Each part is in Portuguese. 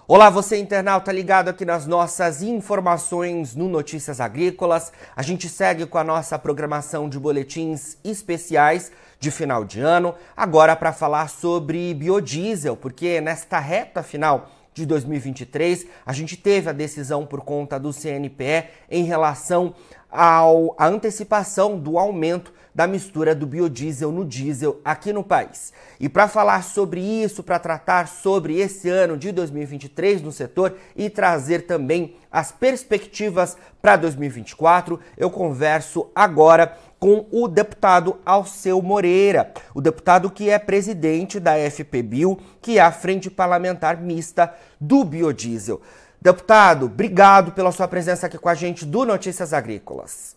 Olá, você internauta ligado aqui nas nossas informações no Notícias Agrícolas. A gente segue com a nossa programação de boletins especiais de final de ano, agora para falar sobre biodiesel, porque nesta reta final de 2023 a gente teve a decisão por conta do CNPE em relação à antecipação do aumento da mistura do biodiesel no diesel aqui no país. E para falar sobre isso, para tratar sobre esse ano de 2023 no setor e trazer também as perspectivas para 2024, eu converso agora com o deputado Alceu Moreira, o deputado que é presidente da FPBio, que é a Frente Parlamentar Mista do Biodiesel. Deputado, obrigado pela sua presença aqui com a gente do Notícias Agrícolas.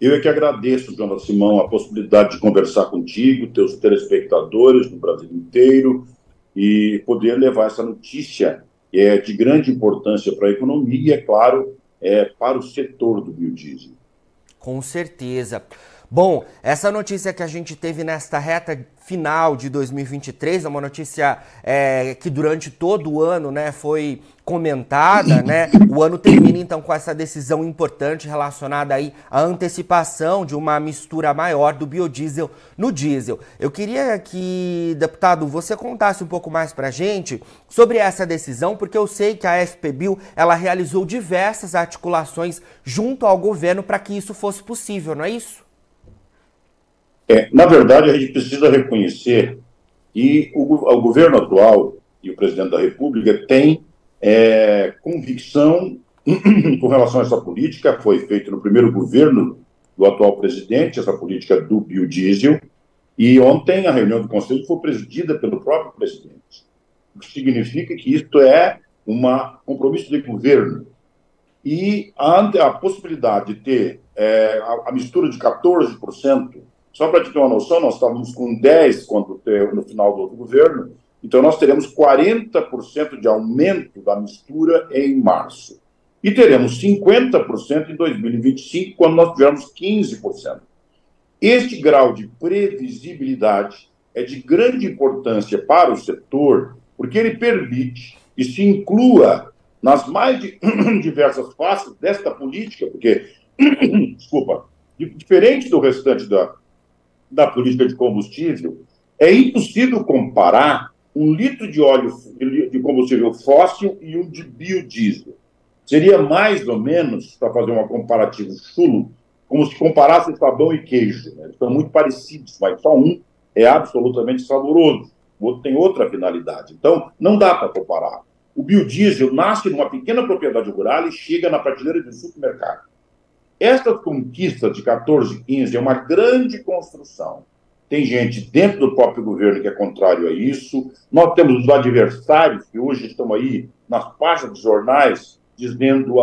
Eu é que agradeço, João Simão, a possibilidade de conversar contigo, teus telespectadores no Brasil inteiro e poder levar essa notícia de grande importância para a economia e, é claro, para o setor do biodiesel. Com certeza. Bom, essa notícia que a gente teve nesta reta final de 2023 é uma notícia que durante todo o ano, foi comentada, O ano termina então com essa decisão importante relacionada aí à antecipação de uma mistura maior do biodiesel no diesel. Eu queria que, deputado, você contasse um pouco mais pra gente sobre essa decisão, porque eu sei que a FPBio, ela realizou diversas articulações junto ao governo para que isso fosse possível, não é isso? Na verdade, a gente precisa reconhecer que o governo atual e o presidente da República têm convicção com relação a essa política. Foi feita no primeiro governo do atual presidente, essa política do biodiesel, e ontem a reunião do Conselho foi presidida pelo próprio presidente, o que significa que isto é um compromisso de governo. E a possibilidade de ter a mistura de 14%, só para te ter uma noção, nós estávamos com 10% no final do outro governo, então nós teremos 40% de aumento da mistura em março. E teremos 50% em 2025, quando nós tivermos 15%. Este grau de previsibilidade é de grande importância para o setor, porque ele permite que se inclua nas mais diversas faces desta política, porque, desculpa, diferente do restante da política de combustível, é impossível comparar um litro de óleo de combustível fóssil e um de biodiesel. Seria mais ou menos, para fazer um comparativo chulo, como se comparasse sabão e queijo. Eles são muito parecidos, mas só um é absolutamente saboroso, o outro tem outra finalidade. Então, não dá para comparar. O biodiesel nasce numa pequena propriedade rural e chega na prateleira do supermercado. Essas conquistas de 14, 15 é uma grande construção. Tem gente dentro do próprio governo que é contrário a isso. Nós temos os adversários que hoje estão aí nas páginas dos jornais dizendo,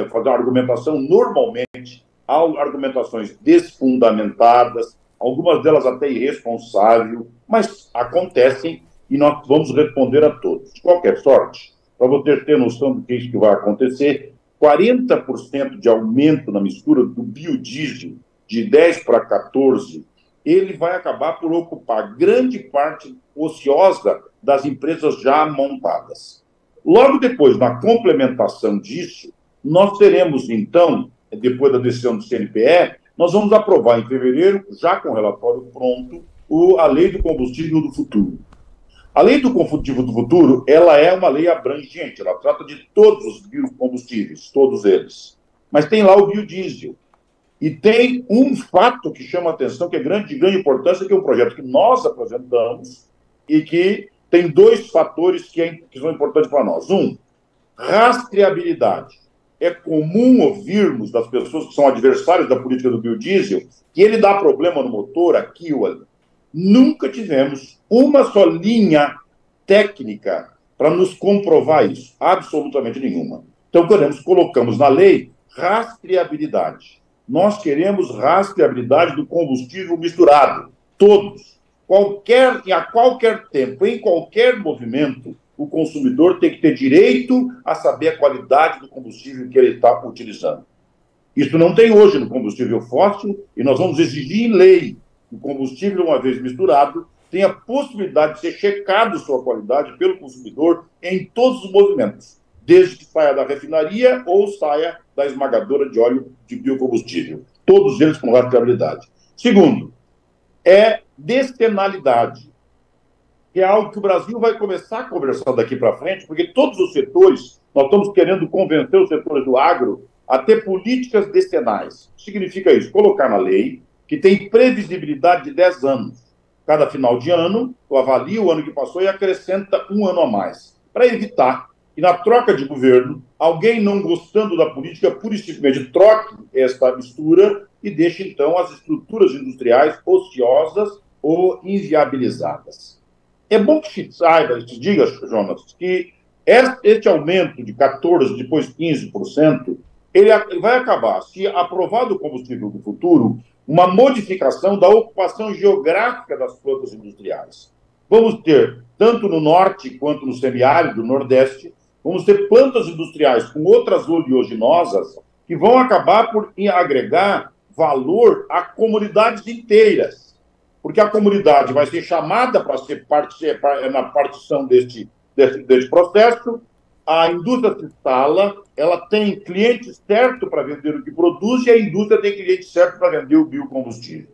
fazendo argumentação, normalmente, argumentações desfundamentadas, algumas delas até irresponsáveis, mas acontecem e nós vamos responder a todos. De qualquer sorte, para você ter noção do que é isso que vai acontecer, 40% de aumento na mistura do biodiesel, de 10 para 14, ele vai acabar por ocupar grande parte ociosa das empresas já montadas. Logo depois, na complementação disso, nós teremos, então, depois da decisão do CNPE, nós vamos aprovar em fevereiro, já com o relatório pronto, a Lei do Combustível do Futuro. A Lei do Combustível do Futuro, ela é uma lei abrangente, ela trata de todos os biocombustíveis, todos eles. Mas tem lá o biodiesel. E tem um fato que chama a atenção, que é de grande importância, que é um projeto que nós apresentamos e que tem dois fatores que são importantes para nós. Um, rastreabilidade. É comum ouvirmos das pessoas que são adversários da política do biodiesel que ele dá problema no motor aqui ou ali. Nunca tivemos uma só linha técnica para nos comprovar isso. Absolutamente nenhuma. Então, colocamos na lei rastreabilidade. Nós queremos rastreabilidade do combustível misturado. Todos. A qualquer tempo, em qualquer movimento, o consumidor tem que ter direito a saber a qualidade do combustível que ele está utilizando. Isso não tem hoje no combustível fóssil e nós vamos exigir em lei o combustível, uma vez misturado, tem a possibilidade de ser checado sua qualidade pelo consumidor em todos os movimentos, desde que saia da refinaria ou saia da esmagadora de óleo de biocombustível. Todos eles com rastreabilidade. Segundo, é despenalidade, que é algo que o Brasil vai começar a conversar daqui para frente, porque todos os setores, nós estamos querendo convencer os setores do agro a ter políticas decenais. O que significa isso? Colocar na lei que tem previsibilidade de 10 anos. Cada final de ano, tu avalia o ano que passou e acrescenta um ano a mais, para evitar que na troca de governo, alguém não gostando da política, pura e simplesmente troque esta mistura e deixe, então, as estruturas industriais ociosas ou inviabilizadas. É bom que se saiba, se diga, Jonas, que este aumento de 14%, depois 15%, ele vai acabar, se aprovado o combustível do futuro, uma modificação da ocupação geográfica das plantas industriais. Vamos ter, tanto no norte quanto no semiárido, no nordeste, vamos ter plantas industriais com outras oleaginosas que vão acabar por agregar valor a comunidades inteiras. Porque a comunidade vai ser chamada para ser na partição deste processo, a indústria se instala, ela tem cliente certo para vender o que produz e a indústria tem cliente certo para vender o biocombustível.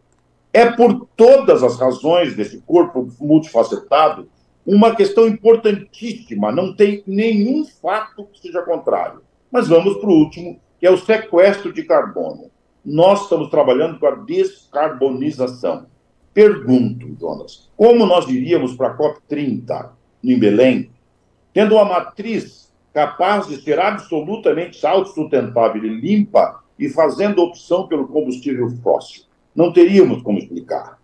É por todas as razões desse corpo multifacetado uma questão importantíssima, não tem nenhum fato que seja contrário. Mas vamos para o último, que é o sequestro de carbono. Nós estamos trabalhando com a descarbonização. Pergunto, Jonas, como nós iríamos para a COP30 em Belém, tendo uma matriz capaz de ser absolutamente autossustentável e limpa e fazendo opção pelo combustível fóssil? Não teríamos como explicar.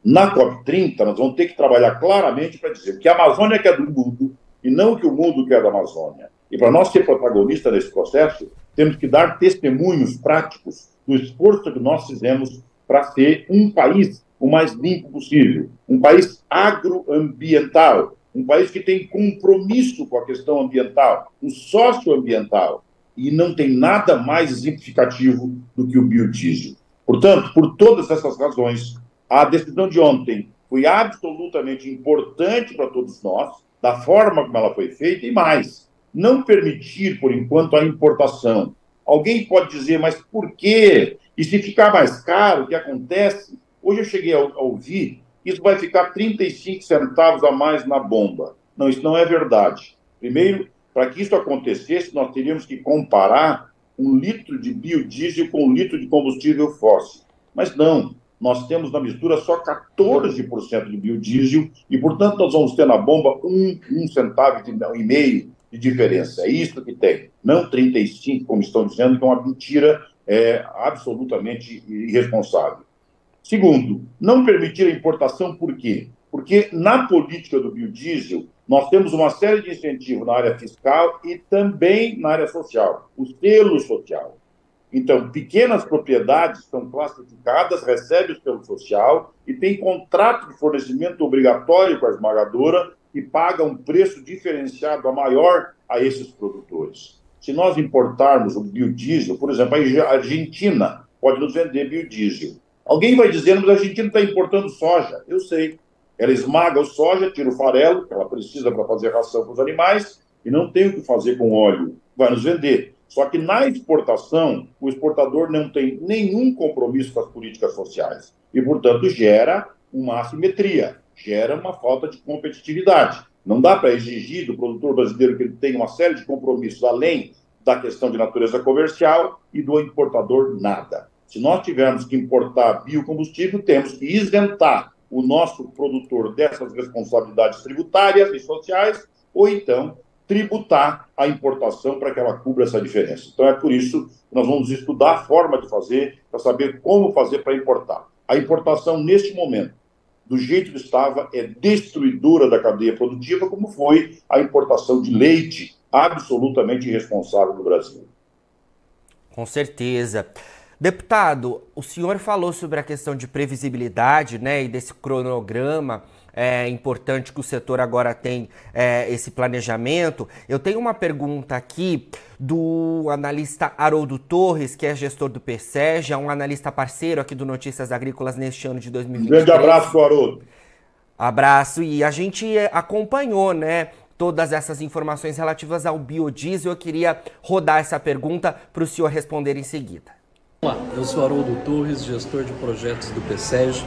Na COP30, nós vamos ter que trabalhar claramente para dizer que a Amazônia quer do mundo e não que o mundo quer da Amazônia. E para nós ser protagonista nesse processo, temos que dar testemunhos práticos do esforço que nós fizemos para ser um país o mais limpo possível, um país agroambiental, um país que tem compromisso com a questão ambiental, um socioambiental, e não tem nada mais exemplificativo do que o biodiesel. Portanto, por todas essas razões, a decisão de ontem foi absolutamente importante para todos nós, da forma como ela foi feita, e mais, não permitir, por enquanto, a importação. Alguém pode dizer, mas por quê? E se ficar mais caro, o que acontece? Hoje eu cheguei a ouvir que isso vai ficar 35 centavos a mais na bomba. Não, isso não é verdade. Primeiro, para que isso acontecesse, nós teríamos que comparar 1 litro de biodiesel com 1 litro de combustível fóssil. Mas não, nós temos na mistura só 14% de biodiesel e, portanto, nós vamos ter na bomba 1 centavo e meio de diferença. É isso que tem. Não 35, como estão dizendo, que é uma mentira absolutamente irresponsável. Segundo, não permitir a importação por quê? Porque na política do biodiesel, nós temos uma série de incentivos na área fiscal e também na área social, o selo social. Então, pequenas propriedades são classificadas, recebem o selo social e tem contrato de fornecimento obrigatório com a esmagadora e paga um preço diferenciado a maior a esses produtores. Se nós importarmos o biodiesel, por exemplo, a Argentina pode nos vender biodiesel. Alguém vai dizer, mas a Argentina está importando soja. Eu sei. Ela esmaga o soja, tira o farelo, que ela precisa para fazer ração para os animais, e não tem o que fazer com óleo. Vai nos vender. Só que na exportação, o exportador não tem nenhum compromisso com as políticas sociais. E, portanto, gera uma assimetria, gera uma falta de competitividade. Não dá para exigir do produtor brasileiro que ele tenha uma série de compromissos além da questão de natureza comercial e do importador nada. Se nós tivermos que importar biocombustível, temos que isentar o nosso produtor dessas responsabilidades tributárias e sociais, ou então tributar a importação para que ela cubra essa diferença. Então é por isso que nós vamos estudar a forma de fazer, para saber como fazer para importar. A importação, neste momento, do jeito que estava, é destruidora da cadeia produtiva, como foi a importação de leite, absolutamente irresponsável no Brasil. Com certeza. Deputado, o senhor falou sobre a questão de previsibilidade, né, e desse cronograma importante que o setor agora tem esse planejamento. Eu tenho uma pergunta aqui do analista Haroldo Torres, que é gestor do PSEG, é um analista parceiro aqui do Notícias Agrícolas neste ano de 2023. Um grande abraço, Haroldo. Abraço. E a gente acompanhou, né, todas essas informações relativas ao biodiesel. Eu queria rodar essa pergunta para o senhor responder em seguida. Olá, eu sou Haroldo Torres, gestor de projetos do PSEG,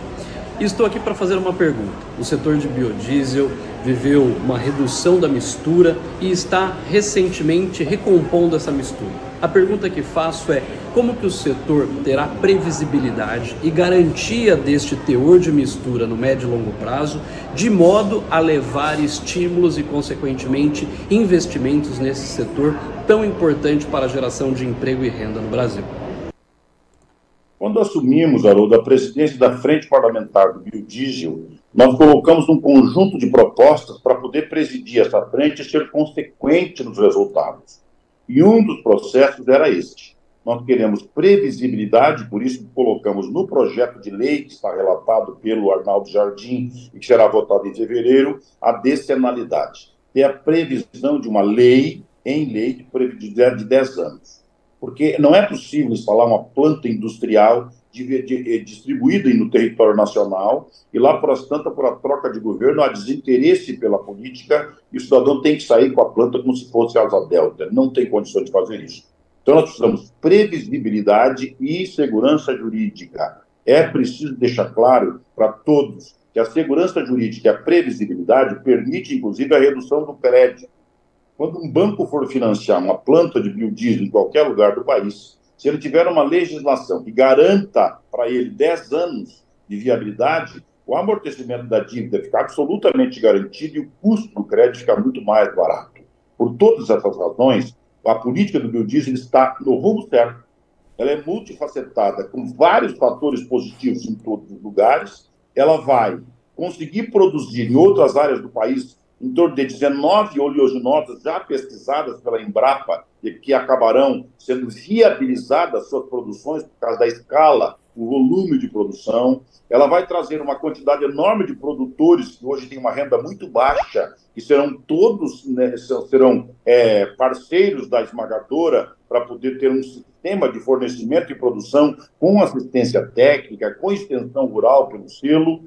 e estou aqui para fazer uma pergunta. O setor de biodiesel viveu uma redução da mistura e está recentemente recompondo essa mistura. A pergunta que faço é: como que o setor terá previsibilidade e garantia deste teor de mistura no médio e longo prazo, de modo a levar estímulos e, consequentemente, investimentos nesse setor tão importante para a geração de emprego e renda no Brasil? Quando assumimos, Haroldo, a presidência da Frente Parlamentar do Biodiesel, nós colocamos um conjunto de propostas para poder presidir essa frente e ser consequente nos resultados. E um dos processos era este. Nós queremos previsibilidade, por isso colocamos no projeto de lei, que está relatado pelo Arnaldo Jardim e que será votado em fevereiro, a decenalidade. É a previsão de uma lei em lei de 10 anos. Porque não é possível instalar uma planta industrial distribuída no território nacional e lá, por a troca de governo, há desinteresse pela política e o cidadão tem que sair com a planta como se fosse asa delta. Não tem condição de fazer isso. Então, nós precisamos previsibilidade e segurança jurídica. É preciso deixar claro para todos que a segurança jurídica e a previsibilidade permite, inclusive, a redução do crédito. Quando um banco for financiar uma planta de biodiesel em qualquer lugar do país, se ele tiver uma legislação que garanta para ele 10 anos de viabilidade, o amortecimento da dívida fica absolutamente garantido e o custo do crédito fica muito mais barato. Por todas essas razões, a política do biodiesel está no rumo certo. Ela é multifacetada, com vários fatores positivos em todos os lugares. Ela vai conseguir produzir em outras áreas do país em torno de 19 oleaginosas já pesquisadas pela Embrapa e que acabarão sendo viabilizadas suas produções por causa da escala, o volume de produção. Ela vai trazer uma quantidade enorme de produtores que hoje têm uma renda muito baixa e serão todos, né, parceiros da esmagadora para poder ter um sistema de fornecimento e produção com assistência técnica, com extensão rural pelo selo.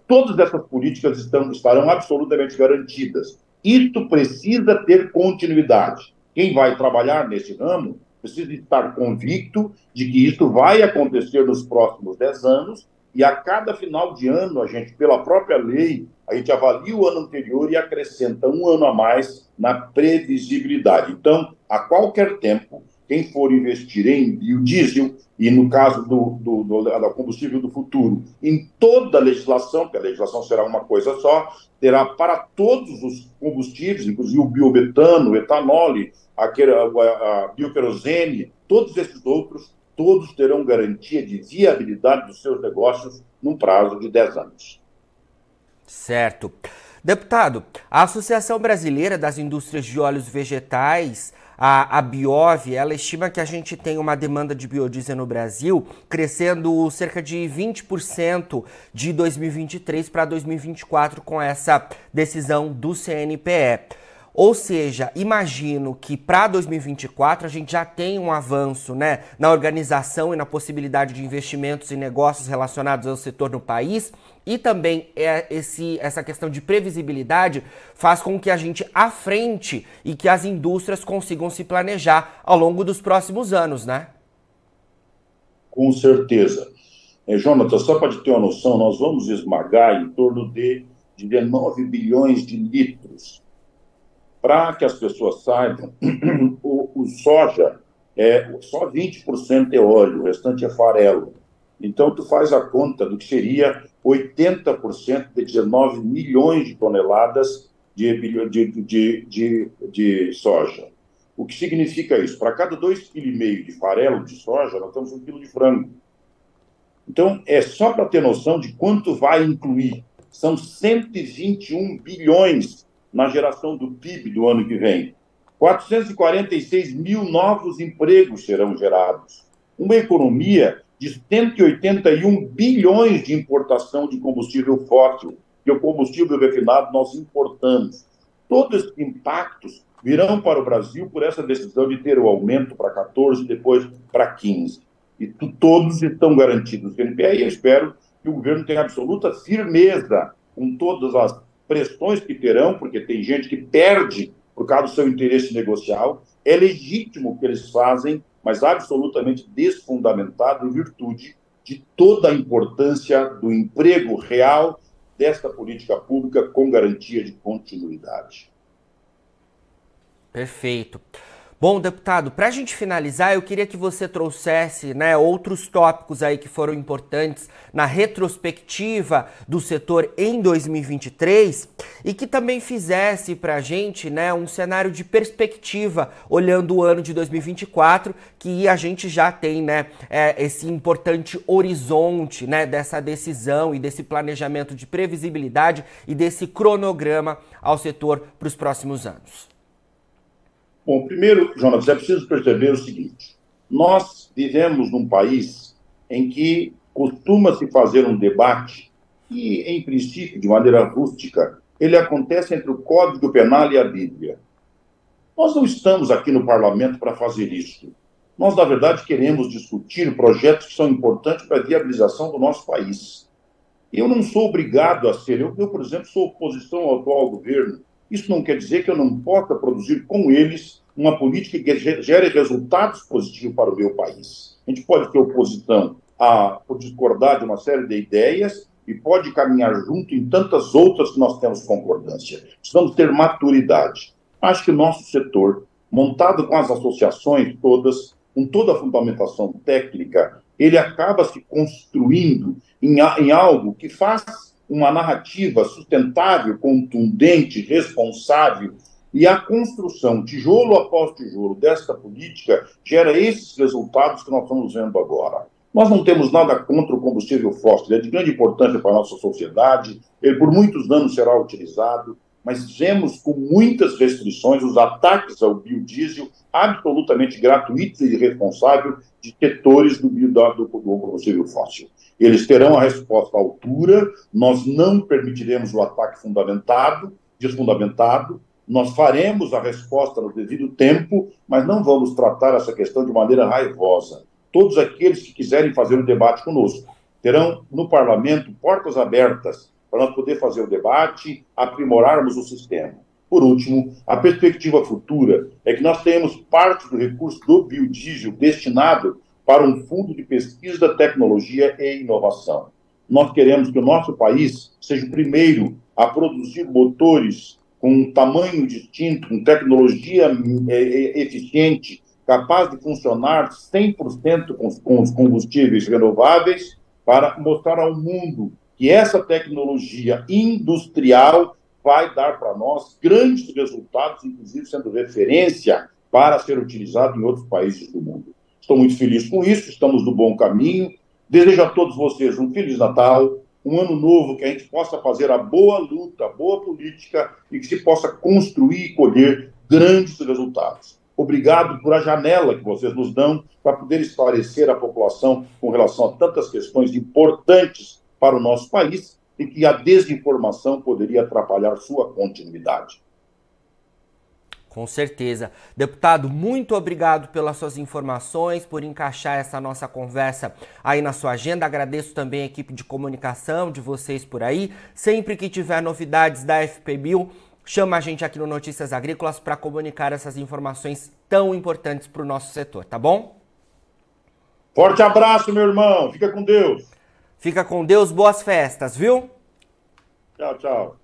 Todas essas políticas estarão absolutamente garantidas. Isso precisa ter continuidade. Quem vai trabalhar nesse ramo precisa estar convicto de que isso vai acontecer nos próximos 10 anos e a cada final de ano, pela própria lei, a gente avalia o ano anterior e acrescenta um ano a mais na previsibilidade. Então, a qualquer tempo, quem for investir em biodiesel, e no caso do combustível do futuro, em toda a legislação, porque a legislação será uma coisa só, terá para todos os combustíveis, inclusive o biometano, o etanol, a bioquerosene, todos esses outros, todos terão garantia de viabilidade dos seus negócios num prazo de 10 anos. Certo. Deputado, a Associação Brasileira das Indústrias de Óleos Vegetais, a Biov, ela estima que a gente tem uma demanda de biodiesel no Brasil crescendo cerca de 20% de 2023 para 2024 com essa decisão do CNPE. Ou seja, imagino que para 2024 a gente já tem um avanço, né, na organização e na possibilidade de investimentos e negócios relacionados ao setor no país, e também essa questão de previsibilidade faz com que a gente afrente e que as indústrias consigam se planejar ao longo dos próximos anos, né? Com certeza. Jonathan, só para te ter uma noção, nós vamos esmagar em torno de 19 bilhões de litros. Para que as pessoas saibam, o soja só 20% é óleo, o restante é farelo. Então, tu faz a conta do que seria 80% de 19 milhões de toneladas de soja. O que significa isso? Para cada 2,5 kg de farelo de soja, nós temos 1 quilo de frango. Então, é só para ter noção de quanto vai incluir. São 121 bilhões na geração do PIB do ano que vem. 446 mil novos empregos serão gerados. Uma economia de 181 bilhões de importação de combustível fóssil, que o combustível refinado nós importamos. Todos esses impactos virão para o Brasil por essa decisão de ter o aumento para 14 e depois para 15. E todos estão garantidos no CNPE e eu espero que o governo tenha absoluta firmeza com todas as pressões que terão, porque tem gente que perde por causa do seu interesse negocial. É legítimo o que eles fazem, mas absolutamente desfundamentado em virtude de toda a importância do emprego real desta política pública com garantia de continuidade. Perfeito. Bom, deputado, para a gente finalizar, eu queria que você trouxesse, né, outros tópicos aí que foram importantes na retrospectiva do setor em 2023 e que também fizesse para a gente, né, um cenário de perspectiva olhando o ano de 2024, que a gente já tem, né, esse importante horizonte, né, dessa decisão e desse planejamento de previsibilidade e desse cronograma ao setor para os próximos anos. Bom, primeiro, Jonas, é preciso perceber o seguinte: nós vivemos num país em que costuma-se fazer um debate e, em princípio, de maneira rústica, ele acontece entre o Código Penal e a Bíblia. Nós não estamos aqui no parlamento para fazer isso. Nós, na verdade, queremos discutir projetos que são importantes para a viabilização do nosso país. Eu não sou obrigado a ser, eu por exemplo, sou oposição ao atual governo. Isso não quer dizer que eu não possa produzir com eles uma política que gere resultados positivos para o meu país. A gente pode ter oposição por discordar de uma série de ideias e pode caminhar junto em tantas outras que nós temos concordância. Precisamos ter maturidade. Acho que o nosso setor, montado com as associações todas, com toda a fundamentação técnica, ele acaba se construindo em algo que faz uma narrativa sustentável, contundente, responsável, e a construção, tijolo após tijolo, desta política gera esses resultados que nós estamos vendo agora. Nós não temos nada contra o combustível fóssil, ele é de grande importância para a nossa sociedade, ele por muitos anos será utilizado, mas vemos com muitas restrições os ataques ao biodiesel absolutamente gratuitos e irresponsáveis de setores do combustível fóssil. Eles terão a resposta à altura, nós não permitiremos o ataque desfundamentado, nós faremos a resposta no devido tempo, mas não vamos tratar essa questão de maneira raivosa. Todos aqueles que quiserem fazer um debate conosco terão no parlamento portas abertas para nós poder fazer o debate, aprimorarmos o sistema. Por último, a perspectiva futura é que nós tenhamos parte do recurso do biodiesel destinado para um fundo de pesquisa, tecnologia e inovação. Nós queremos que o nosso país seja o primeiro a produzir motores com um tamanho distinto, com tecnologia eficiente, capaz de funcionar 100% com os combustíveis renováveis, para mostrar ao mundo que essa tecnologia industrial vai dar para nós grandes resultados, inclusive sendo referência para ser utilizado em outros países do mundo. Estou muito feliz com isso, estamos no bom caminho. Desejo a todos vocês um Feliz Natal, um ano novo, que a gente possa fazer a boa luta, a boa política e que se possa construir e colher grandes resultados. Obrigado por a janela que vocês nos dão para poder esclarecer a população com relação a tantas questões importantes para o nosso país e que a desinformação poderia atrapalhar sua continuidade. Com certeza. Deputado, muito obrigado pelas suas informações, por encaixar essa nossa conversa aí na sua agenda. Agradeço também a equipe de comunicação de vocês por aí. Sempre que tiver novidades da FPBio, chama a gente aqui no Notícias Agrícolas para comunicar essas informações tão importantes para o nosso setor, tá bom? Forte abraço, meu irmão. Fica com Deus. Fica com Deus. Boas festas, viu? Tchau, tchau.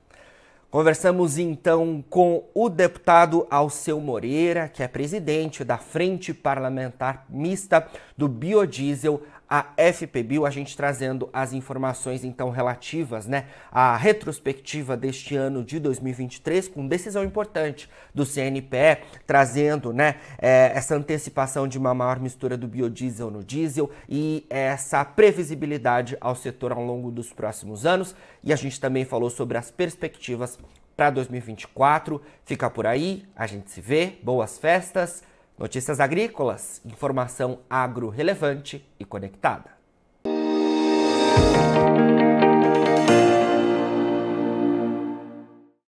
Conversamos então com o deputado Alceu Moreira, que é presidente da Frente Parlamentar Mista do Biodiesel, a FPBio, a gente trazendo as informações então relativas, né, à retrospectiva deste ano de 2023, com decisão importante do CNPE, trazendo, né, essa antecipação de uma maior mistura do biodiesel no diesel e essa previsibilidade ao setor ao longo dos próximos anos. E a gente também falou sobre as perspectivas para 2024. Fica por aí, a gente se vê, boas festas. Notícias Agrícolas, informação agro relevante e conectada.